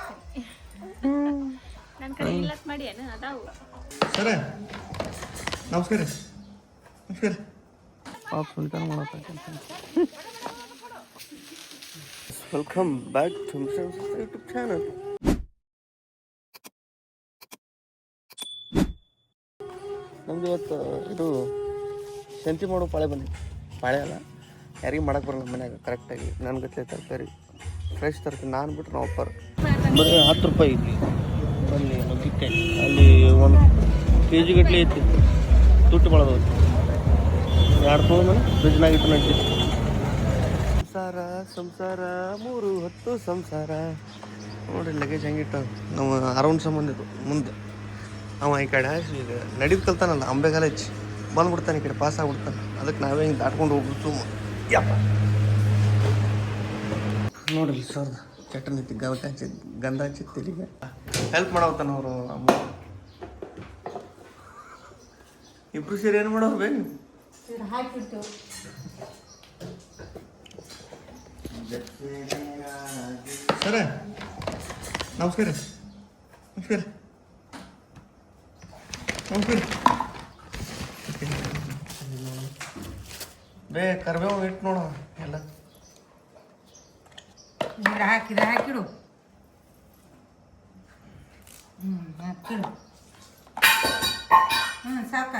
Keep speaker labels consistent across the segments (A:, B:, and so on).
A: ಕೊಡ್ತೀನಿ. ನನ್ನ ಕಡೆ ಇಲ್ಲತ್ ಮಾಡಿ ಏನು ಅದಾವು
B: ಸರ ನಮಸ್ಕಾರ ನಮಸ್ಕಾರ welcome back to YouTube channel. ನಮ್ದು ಇವತ್ತು ಇದು ಸಂತಿ ಮಾಡೋ ಪಾಳೆ ಬಂದಿತ್ತು. ಪಾಳೆ ಅಲ್ಲ, ಯಾರಿಗೆ ಮಾಡಕ್ಕೆ ಬರಲ್ಲ ಮನ್ಯಾಗ ಕರೆಕ್ಟಾಗಿ. ನನ್ನ ಗಟ್ಟಲೆ ತರಕಾರಿ ಫ್ರೆಶ್ ತರ್ತೀನಿ ನಾನು ಬಿಟ್ಟು ನಾವು ಒಪ್ಪರು ಬರೀ 10 ರೂಪಾಯಿ ಐತಿ. ಅಲ್ಲಿ ನುಗ್ಗಿಕಾಯಿ ಅಲ್ಲಿ 1 kg ಗಟ್ಟಲೆ ಐತಿ. ತುಟ್ಟು ಬಳದು 2 ತೊಗೊಂಡು ಫ್ರಿಜ್ನಾಗ ಇಟ್ಟು ನಡ್ತಿತ್ತು. ಸಂಸಾರ ಸಂಸಾರ 3 ಹೊತ್ತು ಸಂಸಾರ ನೋಡ್ರಿ. ಲಗೇಜ್ ಹೆಂಗಿಟ್ಟ ನಾವು ಅರೌಂಡ್ ಸಂಬಂಧಿತ್ತು ಮುಂದೆ. ಅವ ಈ ಕಡೆ ಈಗ ನಡೀದು ಕಲ್ತಾನಲ್ಲ, ಅಂಬೆ ಕಾಲೇಜ್ ಬಂದ್ಬಿಡ್ತಾನೆ, ಈ ಕಡೆ ಪಾಸ್ ಆಗ್ಬಿಡ್ತಾನೆ. ಅದಕ್ಕೆ ನಾವೇ ಹಿಂಗೆ ದಾಟ್ಕೊಂಡು ಹೋಗ್ಬಿಟ್ಟು ಸುಮ್ಮ ಯಪ್ಪ ನೋಡ್ರಿ ಸರ್ ಚಟನ್ ಐತಿ, ಗಂಧ ಹಚ್ಚಿತ್ತಿಗೆ ಹೆಲ್ಪ್ ಮಾಡವತ್ತಾನ ಅವರು ಅಮ್ಮ ಇಬ್ರು ಸೇರಿ ಏನು ಮಾಡೋ ಬೇಗ
C: ಹಾಕಿಟ್ಟು
B: ಸರ ನಮಸ್ಕಾರ ನಮಸ್ಕಾರ ನಮಸ್ಕಾರ. ಬೇ ಕರ್ಬೇವು ಇಟ್ಟು ನೋಡ ಎಲ್ಲ
C: ಹಾಕಿಡು. ಹಾಕಿಡು. ಸಾಕ.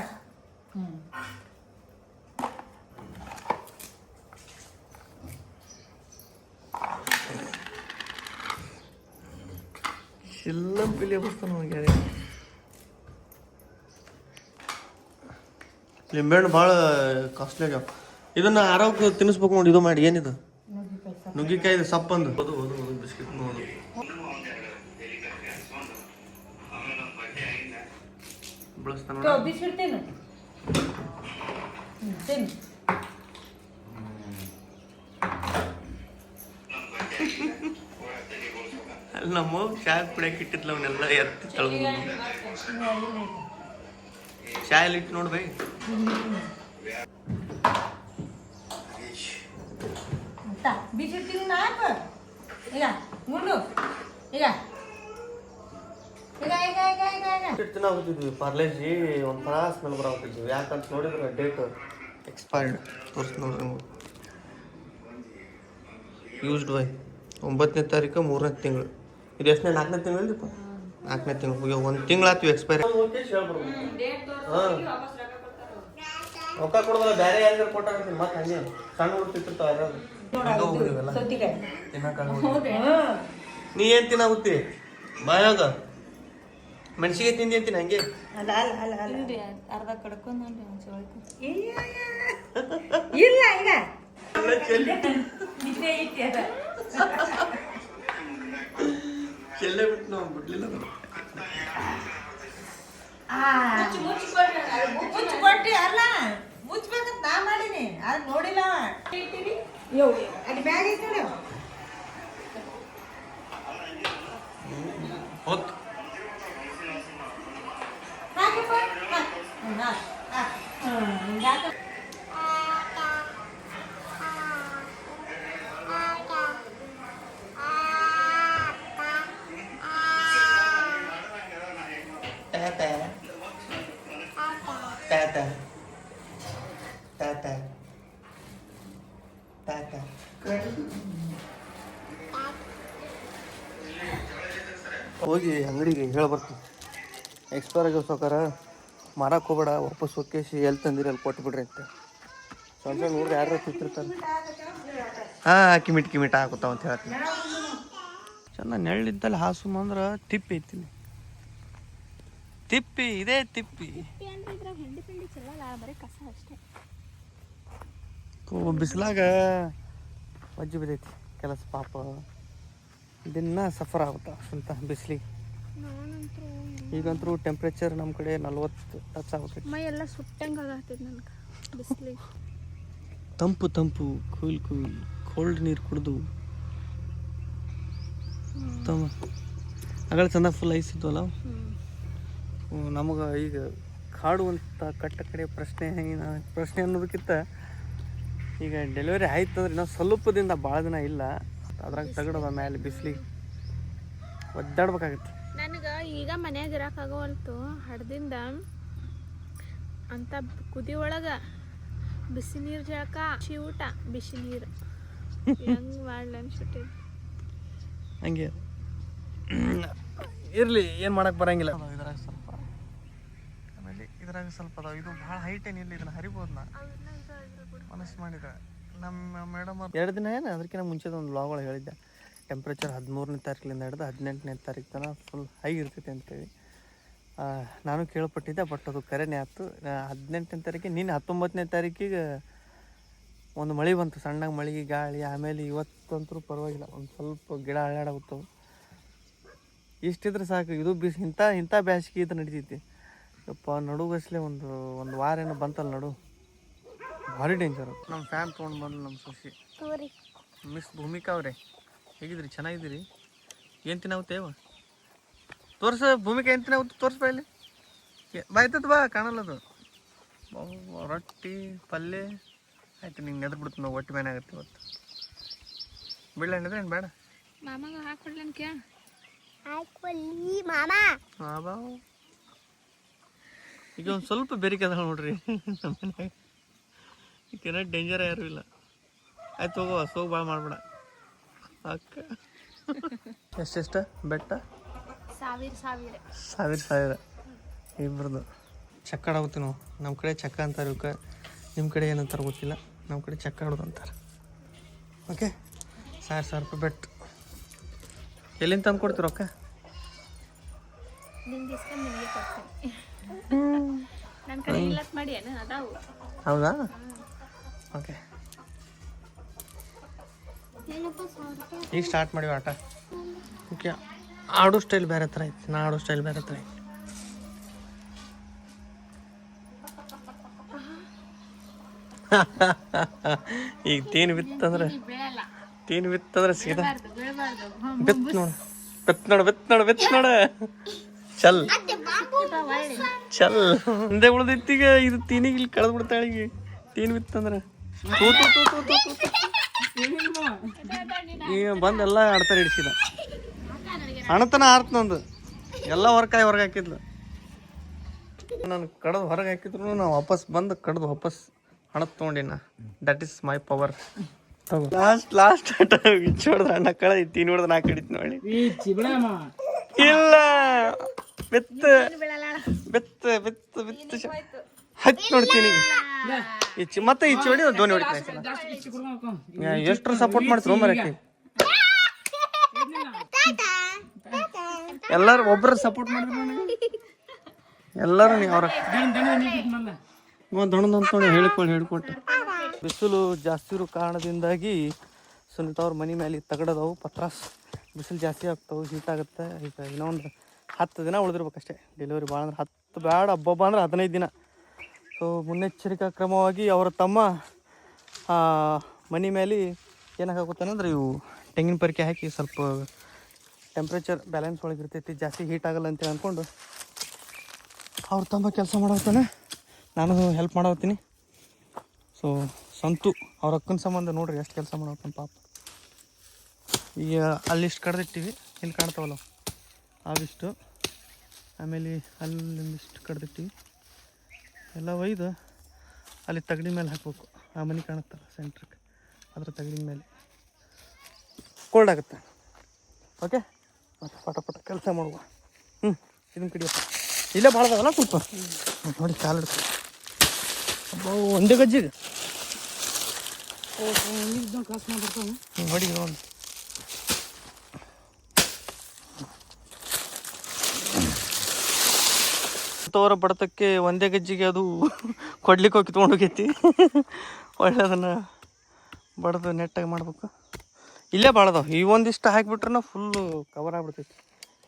B: ಎಲ್ಲ ಬೆಲೆ ಬರ್ತಾನೆ ಹೋಗ್ಯಾರ. ಲಿಂಬೆಹಣ್ಣು ಭಾಳ ಕಾಸ್ಟ್ಲಿ ಆಗ್ಯಾವ. ಇದನ್ನು ಆರೋಗ್ಯ ತಿನ್ನಿಸ್ಬೇಕು ನೋಡಿ. ಇದು ಮಾಡಿ ಏನಿದು ನುಗ್ಗಿಕಾಯಿ, ಇದು ಸಪ್ಪಂದು ಓದು ಓದು ಓದು ಬಿಸ್ಕಿಟ್ ಓದು ಬಳಸ್ತಾನ. ಅಲ್ಲಿ ನಮ್ಮ ಚಾ ಕುಡಿಯಕ್ಕೆ ಇಟ್ಟಿದ್ಲ ಅವನ್ನೆಲ್ಲ ಎತ್ತಿ ತಳ್ಬೋದು. ಚಾ ಎಲ್ಲಿ ಇಟ್ಟು ನೋಡ್ಬೇ.
C: ಬಿಸಿರ್ತೀನಿ ನಾಲ್ಕು ಈಗ ಮುಂಡು ಈಗ ಈಗ ಈಗ ಈಗ ಈಗ ಈಗ
B: ತಿನ್ನಾಗುತ್ತಿದ್ವಿ. ಪಾರ್ಲೇಜಿ ಒಂಥರ ಸ್ಮೆಲ್ ಬರಾಗುತ್ತಿದ್ವಿ. ಯಾಕಂತ ನೋಡಿದ್ರೆ ಡೇಟ್ ಎಕ್ಸ್ಪೈರ್ಡ್ ತೋರಿಸಿ ನೋಡ್ರಿ ನೀವು. ಯೂಸ್ಡ್ ಬೈ 9ನೇ ತಾರೀಕು 3ನೇ ತಿಂಗಳು. ಇದು ಎಷ್ಟನೇ 4ನೇ ತಿಂಗಳು ಇಲ್ಲಪ್ಪ? 4ನೇ ತಿಂಗಳು ಹೋಗಿ 1 ತಿಂಗಳಾಯ್ತು ಎಕ್ಸ್ಪೈರ್. ಹಾಂ ರೊಕ್ಕ ಕೊಡೋದಲ್ಲ, ಬೇರೆ ಯಾರಿಗಾರು ಕೊಟ್ಟಾಗ ಮತ್ತೆ ಹಂಗೆ ಸಣ್ಣ ಹುಡ್ತಿರ್ತಾವ ಯಾರು ನೀ ಏನ್ ತಿನ್ನಾಗುತ್ತಿ ಬಾಯಾಗ ಮೆಣಸಿಗೆ ತಿಂದಿ ಅಂತೀನಿ ಹಂಗೆ.
A: ಅರ್ಧ ಕಡ್ಕೊಂಡು
C: ಇಲ್ಲ ಈಗ
B: ಚೆಲ್ಲೆ ಬಿಟ್ಟು ನಾವು ಬಿಡ್ಲಿಲ್ಲ.
C: ಮುಚ್ಚಿಕೊಟ್ಟಿ ಅಲ್ಲ, ಮುಚ್ಬೇಕಂತ ನಾ ಮಾಡೀನಿ, ಅದು ನೋಡಿಲ್ಲ. ಅಲ್ಲಿ ಬ್ಯಾಗ್ ಐತಿ ನೋಡಿ.
B: ಹೊತ್ತು ಹೋಗಿ ಅಂಗಡಿಗೆ ಹೇಳಿ ಬರ್ತೀನಿ. ಎಕ್ಸ್ಪೈರ್ ಆಗ್ಯಾವ ಸಾವ್ಕಾರ, ಮಾರಕ್ಕೆ ಹೋಗ್ಬೇಡ, ವಾಪಸ್ ಹೋಗ್ಕೇಸಿ ಎಲ್ಲಿ ತಂದಿರಿ ಅಲ್ಲಿ ಕೊಟ್ಬಿಡ್ರಿ ಅಂತ. ಸ್ವಲ್ಪ ನೋಡ್ರಿ ಯಾರು ತಿಂತಿರ್ತಾರೆ. ಹಾಂ ಕಿಮಿಟ್ ಹಾಕುತ್ತಾವ ಅಂತ ಹೇಳ್ತೀನಿ. ಚೆಂದ ನೆಳ್ಳಿದ್ದಲ್ಲಿ ಹಾಸು ಅಂದ್ರೆ ತಿಪ್ಪಿ ಐತಿನಿ. ತಿಪ್ಪಿ ಇದೇ ತಿಪ್ಪಿ. ಬಿಸಿಲಾಗ ವಜ್ಜಿ ಬಿದ್ದೈತಿ ಕೆಲಸ ಪಾಪ. ದಿನ ಸಫರ್ ಆಗುತ್ತಾ ಸ್ವಲ್ಪ ಬಿಸಿಲಿಗೆ. ಈಗಂತೂ ಟೆಂಪ್ರೇಚರ್ ನಮ್ಮ ಕಡೆ 40 ಟಚ್ ಆಗುತ್ತೆ.
A: ಮೈ ಎಲ್ಲ ಸುಟ್ಟಂಗೆ ಆಗತ್ತೈತೆ ನನಗೆ ಬಿಸಿಲಿಗೆ.
B: ತಂಪು ಕೋಲ್ಡ್ ನೀರು ಕುಡಿದು ಅಗಳ ಚಂದ ಫುಲ್ ಐಸ್ ಇದ್ವಲ್ಲ. ನಮಗೆ ಈಗ ಕಾಡುವಂಥ ಕಟ್ಟ ಕಡೆ ಪ್ರಶ್ನೆ ಅನ್ನೋದಕ್ಕಿಂತ ಈಗ ಡೆಲಿವರಿ ಆಯ್ತು ಅಂದ್ರೆ ಇನ್ನೂ ಸ್ವಲ್ಪದಿಂದ ಭಾಳ ದಿನ ಇಲ್ಲ, ಅದ್ರಾಗ ತಗಡದ ಮೇಲೆ ಬಿಸಿಲಿಗೆ ಒದ್ದಾಡ್ಬೇಕಾಗತ್ತೆ.
A: ನನಗೆ ಈಗ ಮನ್ಯಾಗ ಇರೋಕ್ಕಾಗವಲ್ತು. ಹಡ್ದಿಂದ ಅಂತ ಕುದಿ ಒಳಗೆ ಬಿಸಿ ನೀರು ಜಳಕ, ಊಟ, ಬಿಸಿ ನೀರು ಹೆಂಗೆ ಮಾಡ್ಲಿ ಅನ್ಸುತ್ತೆ.
B: ಹಂಗೆ ಇರಲಿ, ಏನು ಮಾಡಕ್ಕೆ ಬರಂಗಿಲ್ಲ. ಇದ್ರಾಗ ಸ್ವಲ್ಪ ಆಮೇಲೆ ಇದ್ರಾಗ ಸ್ವಲ್ಪ ಅದಾವ. ಇದು ಭಾಳ ಹೈಟ್ ಏನಿಲ್ಲ, ಇದನ್ನ ಹರಿಬೋದು. ನಾ ಮನಸ್ಸು ಮಾಡಿದ್ರೆ ನಮ್ಮ ಮೇಡಮ್ 2 ದಿನ ಏನು ಅದಕ್ಕಿಂತ ಮುಂಚೆ ಒಂದು ವ್ಲಾಗ್ಗಳು ಹೇಳಿದ್ದೆ. ಟೆಂಪ್ರೇಚರ್ 13ನೇ ತಾರೀಕಿನಿಂದ ಹಿಡಿದು 18ನೇ ತಾರೀಕು ತನಕ ಫುಲ್ ಹೈ ಇರ್ತೈತೆ ಅಂತೇಳಿ. ನಾನು ಕೇಳ್ಪಟ್ಟಿದ್ದೆ, ಬಟ್ ಅದು ಕರೆನೇ ಆಯ್ತು. 18ನೇ ತಾರೀಕಿಗೆ, ನಿನ್ನೆ 19ನೇ ತಾರೀಕಿಗೆ ಒಂದು ಮಳೆ ಬಂತು, ಸಣ್ಣಗೆ ಮಳೆ ಗಾಳಿ. ಆಮೇಲೆ ಇವತ್ತಂತೂ ಪರವಾಗಿಲ್ಲ, ಒಂದು ಸ್ವಲ್ಪ ಗಿಡ ಅಳ್ಳಾಡಾಗುತ್ತವು. ಇಷ್ಟಿದ್ರೆ ಸಾಕು. ಇದು ಇಂಥ ಬ್ಯಾಸಿಗೆ ಇದು ನಡೀತೈತಿ. ಯಪ್ಪ, ನಡುಗಸ್ಲೆ ಒಂದು ವಾರ ಏನೋ ಬಂತಲ್ಲ ನಡು, ಭಾರಿ ಡೇಂಜರು. ನಮ್ಮ ಫ್ಯಾನ್ ತೊಗೊಂಡು ಬಂದು ನಮ್ಮ ಸೊಸಿ ಮಿಸ್ ಭೂಮಿಕಾ ಅವರೇ, ಹೇಗಿದ್ರಿ? ಚೆನ್ನಾಗಿದ್ದೀರಿ? ಏನು ತಿನ್ನಾಗುತ್ತೇವ? ತೋರ್ಸ ಭೂಮಿಕಾ, ಏನು ತಿನ್ನಾಗುತ್ತೆ? ತೋರಿಸ್ಬಾ ಇಲ್ಲಿ. ಬಾಯ್ತದ ಬಾ, ಕಾಣಲ್ಲದು. ರೊಟ್ಟಿ ಪಲ್ಯ ಆಯ್ತು. ನಿಂಗೆ ಎದ್ರು ಬಿಡ್ತು, ನಾವು ಒಟ್ಟು ಮೇನೆ ಆಗತ್ತೆ ಇವತ್ತು. ಬೀಳಣ್ಣಿದ್ರೆ ಏನು ಬೇಡ?
A: ಮಾಮಾಗ ಹಾಕ್ಬಿಡ್ಲನ್ ಕೇಳ.
B: ಬಾ, ಈಗ ಒಂದು ಸ್ವಲ್ಪ ಬೆರಿಕೆ ಅದ ನೋಡ್ರಿ ನಮ್ಮ ಮನ್ಯಾಗ. ಈಗೇನ ಡೇಂಜರ್ ಯಾರೂ ಇಲ್ಲ. ಆಯ್ತು ಹೋಗೋ, ಸೋಗು ಭಾಳ ಮಾಡ್ಬೇಡ ಅಕ್ಕ. ಎಷ್ಟೆಷ್ಟ ಬೆಟ್ಟ? 1000 ಇಬ್ಬರದು ಚಕ್ಕ ಆಡಾಗುತ್ತೆ. ನಾವು ನಮ್ಮ ಕಡೆ ಚಕ್ಕ ಅಂತಾರೆ, ಇವಕ್ಕೆ ನಿಮ್ಮ ಕಡೆ ಏನಂತಾರೆ ಗೊತ್ತಿಲ್ಲ. ನಮ್ಮ ಕಡೆ ಚಕ್ಕ ಆಡೋದು ಅಂತಾರೆ. ಓಕೆ, 1000 ರೂಪಾಯಿ ಬೆಟ್. ಎಲ್ಲಿಂದ ತಂದು ಕೊಡ್ತೀರ ಅಕ್ಕ?
A: ನನ್ನ ಕಡೆ ಇಲ್ಲತ್ ಮಾಡಿ ಅದಾವು.
B: ಹೌದಾ? ಓಕೆ, ಈಗ ಸ್ಟಾರ್ಟ್ ಮಾಡಿವಿ ಆಟ. ಓಕೆ, ಆಡೋ ಸ್ಟೈಲ್ ಬೇರೆ ಥರ ಐತಿ, ನಾ ಆಡೋ ಸ್ಟೈಲ್ ಬೇರೆ ಥರ ಐತಿ. ಈಗ ತೀನ್ ಬಿತ್ತಂದ್ರೆ ಸೀದಾ ಬಿತ್ ನೋಡು ಚಲ್ ಹಿಂದೆ ಉಳ್ದೈತಿಗ. ಇದು ತೀನಿಗೆ ಇಲ್ಲಿ ಕಳೆದು ಬಿಡ್ತಾಳೆ. ಈಗ ತೀನ್ ಬಿತ್ತಂದ್ರೆ ಈಗ ಬಂದೆಲ್ಲ ಆಡ್ತಾರೆ ಹಿಡಿಸಿದ. ಹಣತನ ಆರ್ತ್ ನಂದು ಎಲ್ಲ ಹೊರಕಾಯಿ ಹೊರಗೆ ಹಾಕಿದ್ಲು. ನಾನು ಕಡ್ದು ಹೊರಗೆ ಹಾಕಿದ್ರು ನಾವು ವಾಪಸ್ ಬಂದು ಕಡ್ದು ವಾಪಸ್ ಹಣ ತೊಗೊಂಡಿನ. That is my power. Last ಆಟ ಹೊಡೆದ್ರೆ ಅಣ್ಣ ಕಳೆ ತೀನಿ ಹೊಡೆದು ನಾ ಕಡಿತು ನೋಡಿ. ಇಲ್ಲ, ಬೆತ್ತ ಹಚ್ಚಿ ನೋಡ್ತೀನಿ. ಮತ್ತೆ ಈಚೆ ಹೊಡಿ, ಧೋನಿ ಹೊಡಿತೀನಿ. ಎಷ್ಟರ ಸಪೋರ್ಟ್ ಮಾಡ್ತೀರ ಮರಕ್ಕೆ? ಎಲ್ಲರೂ ಒಬ್ಬರ ಸಪೋರ್ಟ್ ಮಾಡಿದ್ರು ಎಲ್ಲರೂ. ನೀವು ಅವ್ರ ದೊಣ್ಣದ ಅಂತೇಳಿ ಹೇಳ್ಕೊಟ್ಟೆ. ಬಿಸಿಲು ಜಾಸ್ತಿ ಇರೋ ಕಾರಣದಿಂದಾಗಿ ಸುನೀತಾ ಅವ್ರ ಮನೆ ಮೇಲೆ ತಗಡದವು ಪತ್ರಾಸ್. ಬಿಸಿಲು ಜಾಸ್ತಿ ಆಗ್ತಾವೆ, ಹೀಟ್ ಆಗುತ್ತೆ. ಈಗ ಇನ್ನೊಂದು 10 ದಿನ ಉಳಿದಿರ್ಬೇಕಷ್ಟೇ ಡೆಲಿವರಿ. ಭಾಳ ಅಂದ್ರೆ 10 ಬೇಡ, ಹಬ್ಬ ಅಂದ್ರೆ 15 ದಿನ. ಸೊ ಮುನ್ನೆಚ್ಚರಿಕಾ ಕ್ರಮವಾಗಿ ಅವರ ತಮ್ಮ ಮನೆ ಮೇಲೆ ಏನಾಗುತ್ತಾನಂದ್ರೆ ಇವು ತೆಂಗಿನ ಪರಿಕೆ ಹಾಕಿ ಸ್ವಲ್ಪ ಟೆಂಪ್ರೇಚರ್ ಬ್ಯಾಲೆನ್ಸ್ ಒಳಗೆ ಇರ್ತೈತಿ, ಜಾಸ್ತಿ ಹೀಟ್ ಆಗಲ್ಲ ಅಂತೇಳಿ ಅಂದ್ಕೊಂಡು ಅವ್ರ ತಮ್ಮ ಕೆಲಸ ಮಾಡಾಗ್ತಾನೆ, ನಾನು ಹೆಲ್ಪ್ ಮಾಡಾಗ್ತೀನಿ. ಸೊ ಸಂತು ಅವ್ರ ಅಕ್ಕನ ಸಂಬಂಧ ನೋಡ್ರಿ ಎಷ್ಟು ಕೆಲಸ ಮಾಡಾಗ್ತಾನೆ ಪಾಪ. ಈಗ ಅಲ್ಲಿಷ್ಟು ಕಡ್ದಿಟ್ಟಿವಿ, ಇಲ್ಲಿ ಕಾಣ್ತಾವಲ್ಲ ಅವಿಷ್ಟು. ಆಮೇಲೆ ಅಲ್ಲಿಂದಿಷ್ಟು ಕಡ್ದಿಟ್ಟಿವಿ. ಎಲ್ಲ ಒಯ್ದು ಅಲ್ಲಿ ತಗಡಿ ಮೇಲೆ ಹಾಕ್ಬೇಕು. ಆ ಮನೆ ಕಾಣುತ್ತಲ್ಲ ಸೆಂಟ್ರಿಗೆ, ಅದ್ರ ತಗಡಿನ ಮೇಲೆ ಕೋಲ್ಡ್ ಆಗುತ್ತೆ. ಓಕೆ, ಮತ್ತು ಪಟ ಕೆಲಸ ಮಾಡುವ. ಇದನ್ನು ಕಡಿಯಪ್ಪ. ಇಲ್ಲೇ ಭಾಳ ಅದಾವಲ್ಲ ಸ್ವಲ್ಪ ನೋಡಿ. ಕಾಲು ಅಬ್ಬಾ, ಒಂದೇ ಗಜ್ಜಿಗೆ ನೋಡಿ ನೋಡಿ. ತೋರ ಬಡತಕ್ಕೆ ಒಂದೇ ಗಜ್ಜಿಗೆ ಅದು ಕೊಡ್ಲಿಕ್ಕೆ ಹೋಗಿ ತೊಗೊಂಡೋಗೈತಿ. ಒಳ್ಳೆ ಅದನ್ನು ಬಡ್ದು ನೆಟ್ಟಾಗಿ ಮಾಡ್ಬೇಕು. ಇಲ್ಲೇ ಭಾಳ ಅದಾವೆ. ಈ ಒಂದಿಷ್ಟು ಹಾಕಿಬಿಟ್ರೆ ಫುಲ್ಲು ಕವರ್ ಆಗಿಬಿಡ್ತೈತಿ.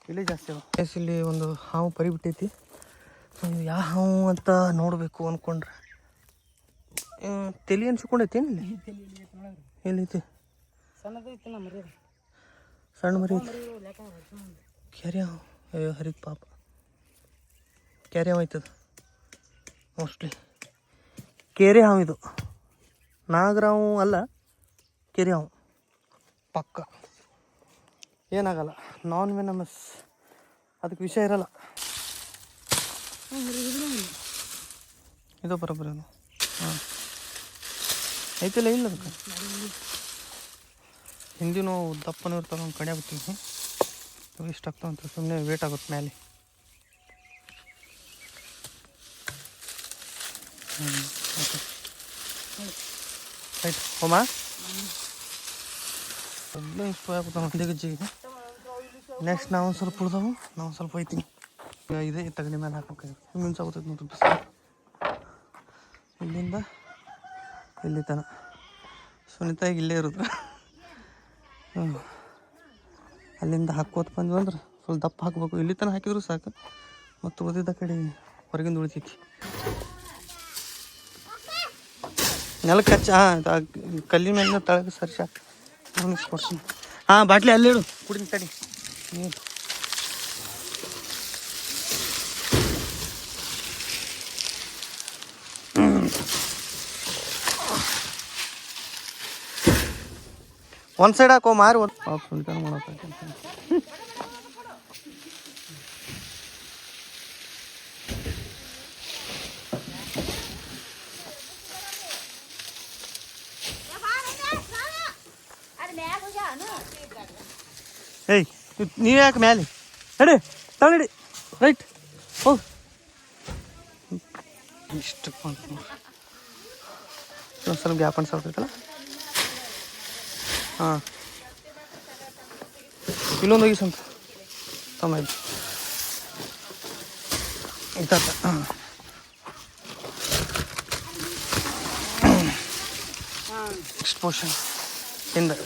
B: ಇಲ್ಲೇ ಜಾಸ್ತಿ ಅದಾವೆ. ಇಲ್ಲಿ ಒಂದು ಹಾವು ಪರಿ ಬಿಟ್ಟೈತಿ. ಯಾವ ಹಾವು ಅಂತ ನೋಡಬೇಕು ಅಂದ್ಕೊಂಡ್ರೆ ತಲೆ ಅನ್ಸ್ಕೊಂಡೈತಿ. ಏನಿಲ್ಲ, ಎಲ್ಲೈತಿ? ಸಣ್ಣ ಮರಿ ಕ್ಯಾರಿ ಹಾವು. ಅಯ್ಯೋ ಹರಿದ ಪಾಪ, ಕ್ಯಾರಿ ಹಾವು ಆಯ್ತದ ಮೋಸ್ಟ್ಲಿ. ಕೇರೆ ಹಾವು ಇದು, ನಾಗರಾವು ಅಲ್ಲ, ಕೆರೆ ಹಾವು ಪಕ್ಕ. ಏನಾಗಲ್ಲ. ನಾನ್ ವೆನಮಸ್, ಅದಕ್ಕೆ ವಿಷಯ ಇರಲ್ಲ. ಇದು ಬರೋಬ್ಬರಿ ಅದು. ಹಾಂ ಐತಿಲ್ಲ ಇಲ್ಲ ಅದಕ್ಕೆ ಹಿಂದಿನೂ ದಪ್ಪನೂ ಇರ್ತಾವೆ. ಒಂದು ಕಡೆ ಆಗ್ತೀವಿ ಇಷ್ಟ ಆಗ್ತಾವಂತ ಸುಮ್ಮನೆ ವೇಟ್ ಆಗುತ್ತೆ ಮೇಲೆ. ಆಯ್ತು ಹೋಮ ಎಲ್ಲ ಇಷ್ಟು ಆಗ್ಬಿಡ್ತಾವೆ ಒಂದೇ ಗಜ್ಜಿಗೆ. ನೆಕ್ಸ್ಟ್ ನಾವು ಒಂದು ಸ್ವಲ್ಪ ಉಳ್ದವು, ನಾವು ಸ್ವಲ್ಪ ಹೋಯ್ತೀನಿ. ಇದೆ ತಗಡಿ ಮೇಲೆ ಹಾಕ್ಬೇಕಾಗಿತ್ತು. ಮಿಂಚಾಗುತ್ತೈತೆ ನೋಡ್ರಿ ಬಿಸಿಲು. ಇಲ್ಲಿಂದ ಇಲ್ಲಿ ತನಕ ಸುನಿತಾಗಿ ಇಲ್ಲೇ ಇರೋದು. ಅಲ್ಲಿಂದ ಹಾಕೋತ ಬಂದ್ವಿ ಅಂದ್ರೆ ಫುಲ್ ದಪ್ಪ ಹಾಕ್ಬೇಕು. ಇಲ್ಲಿ ತನಕ ಹಾಕಿದ್ರು ಸಾಕು, ಮತ್ತು ಉಳಿದಿದ್ದ ಕಡೆ ಹೊರಗಿಂದ ಉಳಿತೈತಿ. ನೆಲಕ್ಕೆ ಹಚ್ಚ. ಹಾಂ ಕಲ್ಲಿನ ಮೇಲಿನ ತಳಗೆ ಸರಿ ಸಾಕು. ಕೊಡ್ತೀನಿ. ಹಾಂ ಬಾಟ್ಲಿ ಅಲ್ಲಿ ಇಡು, ಕುಡಿನ ತಡಿ ನೀರು. ಒಂದು ಸೈಡ್ ಹಾಕೋ ಮಾರಿ ಒಂದು ಸುಲ್ತಾನ ಮಾಡಕ್ಕೆ. ಏಯ್ ನೀವು ಯಾಕೆ ಮ್ಯಾಲೆ ನಡಿ ತಗೊಳ್ಳಿ ರೈಟ್ ಹೋಗಿ ಇಷ್ಟು ಒಂದು ಸ್ವಲ್ಪ ಗ್ಯಾಪ್ ಅನ್ಸಲ್ತೈತಲ್ಲ. ಹಾಂ ಇಲ್ಲೊಂದು ಹೋಗಿ ಸ್ವಂತ ತಮ್ಮ ಇತ್ತ ಹಾಂ ಎಕ್ಸ್ಪೋಷನ್ ಹಿಂದೆ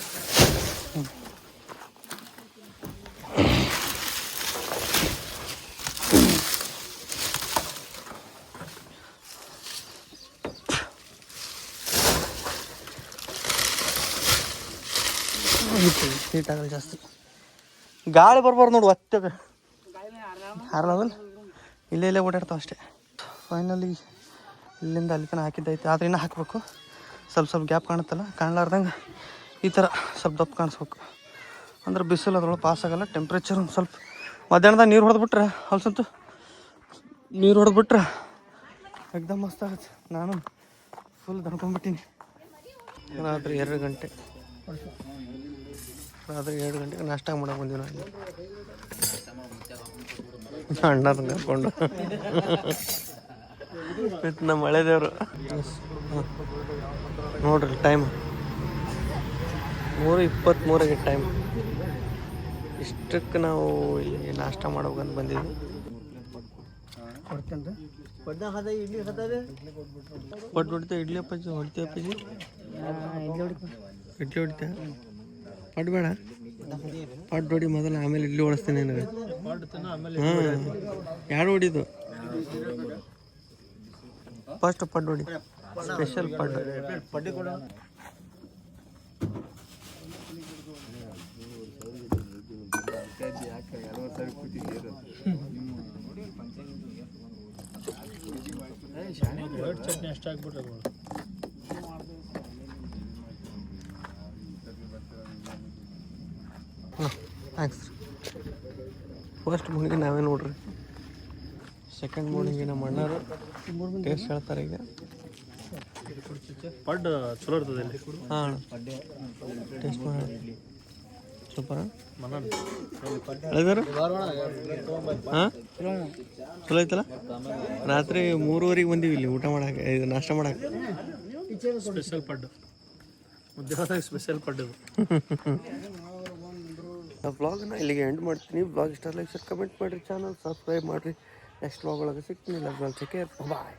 B: ಹೀಟ್ ಆಗಲ್ಲ ಜಾಸ್ತಿ. ಗಾಳಿ ಬರ್ಬಾರ್ದು ನೋಡು ಒತ್ತಗೆ ಹಾರಲ್ಲ. ಇಲ್ಲೇ ಓಡಾಡ್ತಾವೆ ಅಷ್ಟೇ. ಫೈನಲಿ ಇಲ್ಲಿಂದ ಅಲ್ಲಿ ತನಕ ಹಾಕಿದ್ದೈತೆ, ಆದರೆ ಇನ್ನೂ ಹಾಕಬೇಕು. ಸ್ವಲ್ಪ ಗ್ಯಾಪ್ ಕಾಣುತ್ತಲ್ಲ, ಕಾಣಲಾರ್ದಂಗೆ ಈ ಥರ ಸ್ವಲ್ಪ ದಪ್ಪ ಕಾಣಿಸ್ಬೇಕು. ಅಂದ್ರೆ ಬಿಸಿಲು ಅದ್ರೊಳಗೆ ಪಾಸ್ ಆಗೋಲ್ಲ. ಟೆಂಪ್ರೇಚರ್ ಒಂದು ಸ್ವಲ್ಪ ಮಧ್ಯಾಹ್ನದಾಗ ನೀರು ಹೊಡೆದ್ಬಿಟ್ರೆ ಅಲ್ಸಂತು ನೀರು ಹೊಡೆದ್ಬಿಟ್ರೆ ಎಕ್ದಮ್ ಮಸ್ತ್ ಆಗುತ್ತೆ. ನಾನು ಫುಲ್ ದನ್ಕೊಂಡ್ಬಿಟ್ಟೀನಿ. ರಾತ್ರಿ 2 ಗಂಟೆ ಗಂಟೆಗೆ ನಾಷ್ಟ ಮಾಡಕ್ಕೆ ಬಂದೀವಿ ನಾವು. ಅಣ್ಣ ಕರ್ಕೊಂಡು ನಮ್ಮ ಮಳೆ ದೇವರು ನೋಡ್ರಿ. Time 3:23 time. ಇಷ್ಟಕ್ಕೆ ನಾವು ಇಲ್ಲಿ ನಾಷ್ಟ ಮಾಡೋಕಂತ ಬಂದಿದ್ವಿ. ಪಟ್ಟು ಹೊಡಿತಾ ಇಡ್ಲಿ ಅಪ್ಪಾಜಿ ಹೊಡಿತೀವಿ. ಅಪ್ಪಾಜಿ ಇಡ್ಲಿ ಹೊಡಿತಾ ಪಟ್ಟು ಬೇಡ, ಪಟ್ಟು ಹೊಡಿ ಮೊದಲು, ಆಮೇಲೆ ಇಡ್ಲಿ ಓಡಿಸ್ತೀನಿ ನನಗೆ. ಹಾಂ ಎರಡು ಹೊಡಿದು ಫಸ್ಟ್ ಪಡ್ಡು ಹೊಡಿ, ಸ್ಪೆಷಲ್ ಪಡ್ಡು.
D: ಚಟ್ನಿ ಅಷ್ಟು ಹಾಕ್ಬಿಟ್ರೆ
B: ಹಾಂ ಥ್ಯಾಂಕ್ಸ್. ಫಸ್ಟ್ ಮುಗಿಗೆ ನಾವೇ ನೋಡ್ರಿ. ಸೆಕೆಂಡ್ ಮೂಡಿಗೆ ನಮ್ಮ ಅಣ್ಣರು ಟೇಸ್ಟ್ ಹೇಳ್ತಾರೆ. ಈಗ
D: ಪಡ್ಡು ಚಲೋ ಇರ್ತದೆ ಇಲ್ಲಿ.
B: ಹಾಂ ಟೇಸ್ಟ್ ಮಾಡಿ ಸೂಪರ ಹೇಳಿದಾರ. ಹಾಂ ಚಲೋ ಐತಲ್ಲ. ರಾತ್ರಿ 3:30 ಬಂದೀವಿ ಇಲ್ಲಿ ಊಟ ಮಾಡಕ್ಕೆ, ಇದು ನಾಷ್ಟ ಮಾಡಕ್ಕೆ.
D: ಸ್ಪೆಷಲ್ ಪಡ್ಡು, ಮುದ್ದೆ ಸ್ಪೆಷಲ್ ಪಡ್ಡು.
B: ವ್ಲಾಗ್ನ ಇಲ್ಲಿಗೆ ಎಂಡ್ ಮಾಡ್ತೀನಿ. ವ್ಲಾಗ್ ಇಷ್ಟ ಲೈಕ್ ಕಮೆಂಟ್ ಮಾಡಿರಿ, ಚಾನಲ್ ಸಬ್ಸ್ಕ್ರೈಬ್ ಮಾಡಿರಿ. ನೆಕ್ಸ್ಟ್ ವ್ಲಾಗ್ ಒಳಗೆ ಸಿಗ್ತೀನಿ. ಲವ್ ಟೇಕ್ ಕೇರ್, ಬಾಯ್.